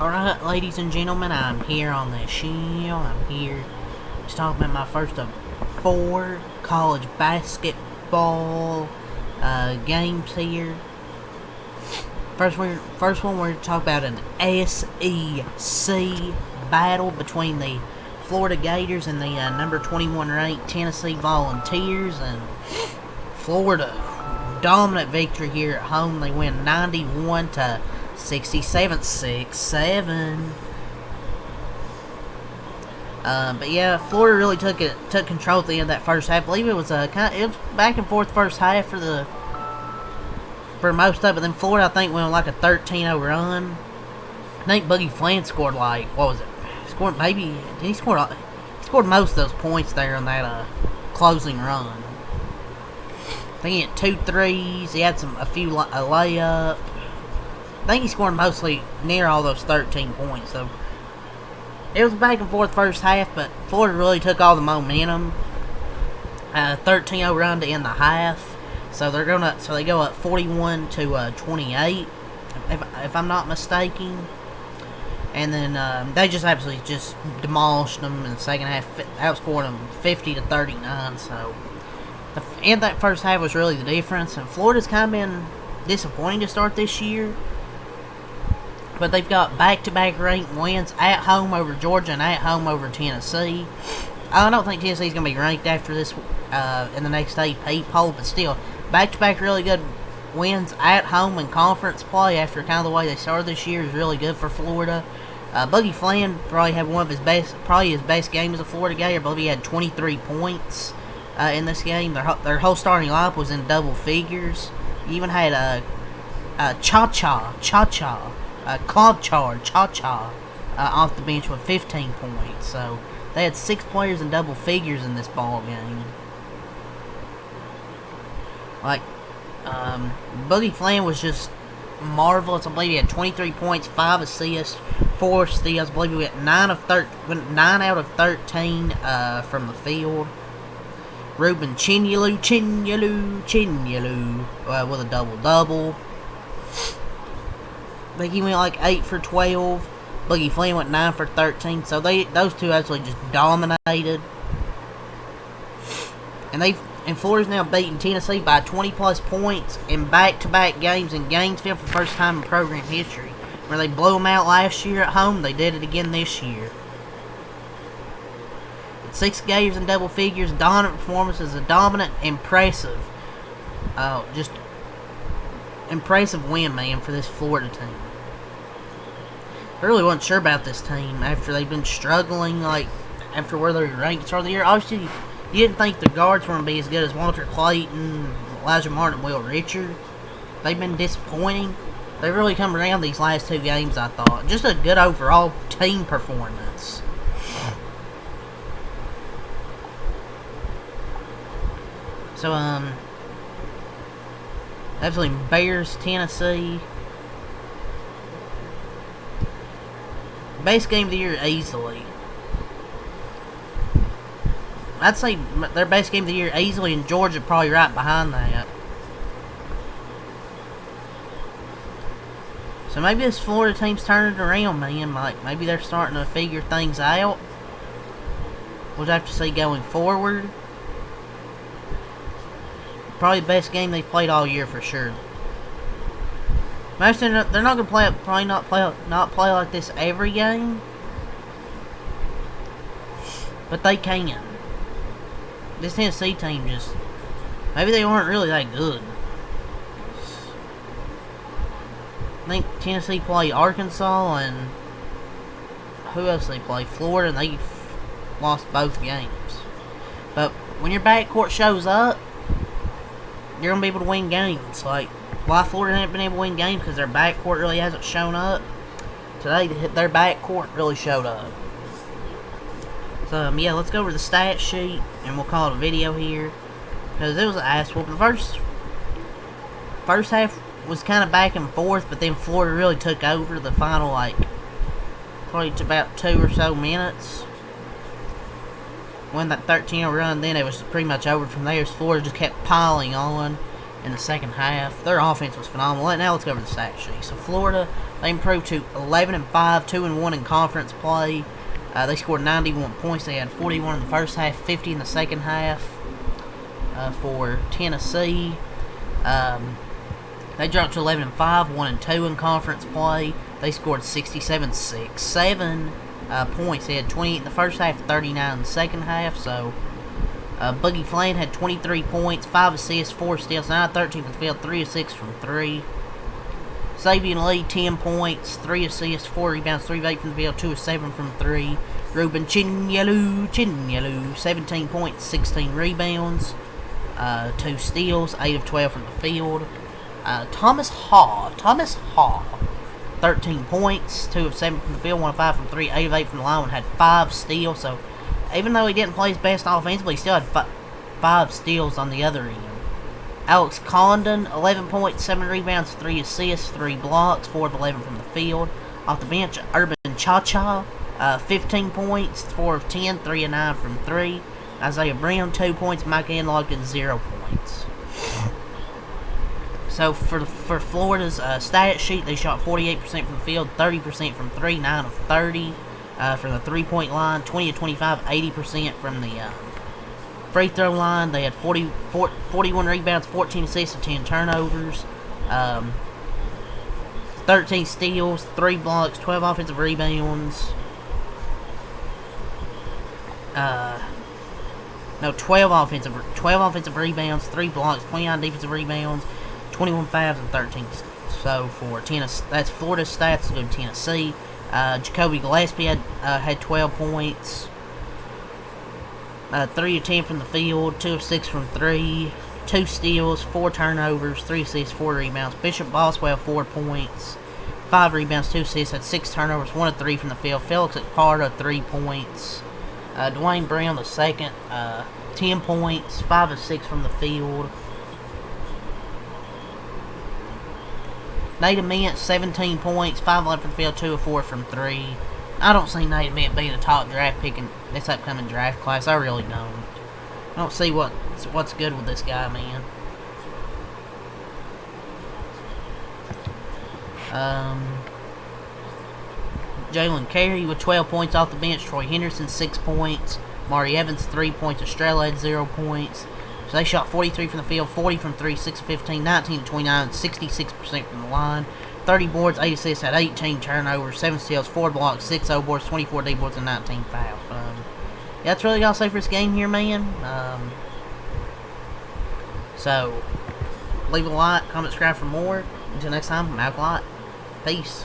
Alright, ladies and gentlemen, I'm here on this show. I'm here to talk about my first of 4 college basketball games here. First one, we're going to talk about an SEC battle between the Florida Gators and the number 21 ranked Tennessee Volunteers. And Florida, dominant victory here at home. They win 91 to 67, 6-7. But yeah, Florida really took control at the end of that first half. I believe it was it was back and forth first half for most of it. Then Florida, I think, went on like a 13-0 run. I think Boogie Flynn scored like, what was it? He scored most of those points there on that closing run. I think he had 2 threes. He had a layup. I think he scored mostly near all those 13 points. So it was back and forth first half, but Florida really took all the momentum. 13-0 run to end the half. So they go up 41 to 28, if I'm not mistaken. And then they just absolutely just demolished them in the second half, outscored them 50 to 39. So the end of that first half was really the difference. And Florida's kind of been disappointing to start this year. But they've got back-to-back ranked wins at home over Georgia and at home over Tennessee. I don't think Tennessee's going to be ranked after this in the next AP poll, but still, back-to-back really good wins at home in conference play after kind of the way they started this year is really good for Florida. Boogie Flynn probably had one of his best game as a Florida Gator. I believe he had 23 points in this game. Their whole starting lineup was in double figures. You even had Cha-Cha off the bench with 15 points. So they had 6 players in double figures in this ball game. Like, Boogie Flynn was just marvelous. I believe he had 23 points, 5 assists, 4 steals. I believe he went 9 out of 13 from the field. Ruben Chinyelu with a double-double. I think he went like 8 for 12. Boogie Flynn went 9 for 13. So those two actually just dominated. And Florida's now beaten Tennessee by 20-plus points in back-to-back games in Gainesville for the first time in program history. Where they blew them out last year at home, they did it again this year. 6 Gators in double figures, dominant performances, a dominant, impressive win, man, for this Florida team. I really wasn't sure about this team after they've been struggling, like, after where they're ranked start of the year. Obviously, you didn't think the guards were going to be as good as Walter Clayton, Elijah Martin, and Will Richard. They've been disappointing. They really come around these last 2 games, I thought. Just a good overall team performance. So, absolutely Bears, Tennessee. Best game of the year easily. I'd say their best game of the year easily, and Georgia probably right behind that. So maybe this Florida team's turning it around, man. Like, maybe they're starting to figure things out. We'll have to see going forward. Probably the best game they've played all year for sure. They're not going to probably not play like this every game, but they can. This Tennessee team just, maybe they aren't really that good. I think Tennessee play Arkansas, and who else they play? Florida, and they've lost both games. But when your backcourt shows up, you're going to be able to win games. Like, why Florida hasn't been able to win games? Because their backcourt really hasn't shown up. Today, their backcourt really showed up. So, yeah, let's go over the stat sheet, and we'll call it a video here. Because it was an ass whooping. The first half was kind of back and forth, but then Florida really took over the final, like, probably to about 2 or so minutes. When that 13-0 run, then it was pretty much over from there. Florida just kept piling on. in the second half. Their offense was phenomenal. Now let's go over the stat sheet. So Florida, they improved to 11-5, 2-1 in conference play. They scored 91 points. They had 41 in the first half, 50 in the second half. For Tennessee, they dropped to 11-5, 1-2 in conference play. They scored 7 points. They had 28 in the first half, 39 in the second half. So Boogie Fland had 23 points, 5 assists, 4 steals, 9-13 from the field, 3 of 6 from 3. Sabian Lee, 10 points, 3 assists, 4 rebounds, 3 of 8 from the field, 2 of 7 from 3. Ruben Chinyalu, 17 points, 16 rebounds, 2 steals, 8 of 12 from the field. Thomas Haw, 13 points, 2 of 7 from the field, 1 of 5 from 3, 8 of 8 from the line, and had 5 steals. So even though he didn't play his best offensively, he still had 5 steals on the other end. Alex Condon, 11 points, 7 rebounds, 3 assists, 3 blocks, 4 of 11 from the field. Off the bench, Urban Cha-Cha, 15 points, 4 of 10, 3 of 9 from 3. Isaiah Brown, 2 points. Mike Anlogden, 0 points. So for Florida's stat sheet, they shot 48% from the field, 30% from 3, 9 of 30 from the 3-point line, 20 of 25, 80% from the free throw line. They had 41 rebounds, 14 assists, and 10 turnovers, 13 steals, 3 blocks, 12 offensive rebounds. 12 offensive rebounds, 3 blocks, 29 defensive rebounds, 21 fouls, and 13 steals. So for Tennessee, that's Florida's stats to go to Tennessee. Jacoby Gillespie had 12 points, 3 of 10 from the field, 2 of 6 from 3, 2 steals, 4 turnovers, 3 assists, 4 rebounds. Bishop Boswell, 4 points, 5 rebounds, 2 assists, had 6 turnovers, 1 of 3 from the field. Felix Carter, 3 points. Dwayne Brown, the second, 10 points, 5 of 6 from the field. Nate Ament, 17 points, 5 of 11 from the field, 2 of 4 from 3. I don't see Nate Ament being a top draft pick in this upcoming draft class. I really don't. I don't see what's good with this guy, man. Jalen Carey with 12 points off the bench. Troy Henderson, 6 points. Mari Evans, 3 points. Estrella had 0 points. So they shot 43 from the field, 40 from 3, 6 of 15, 19 of 29, 66% from the line. 30 boards, 8 assists, had 18 turnovers, 7 steals, 4 blocks, 6 O boards, 24 D boards, and 19 fouls. Yeah, that's really all I'll say for this game here, man. So, leave a like, comment, subscribe for more. Until next time, I'm out. Peace.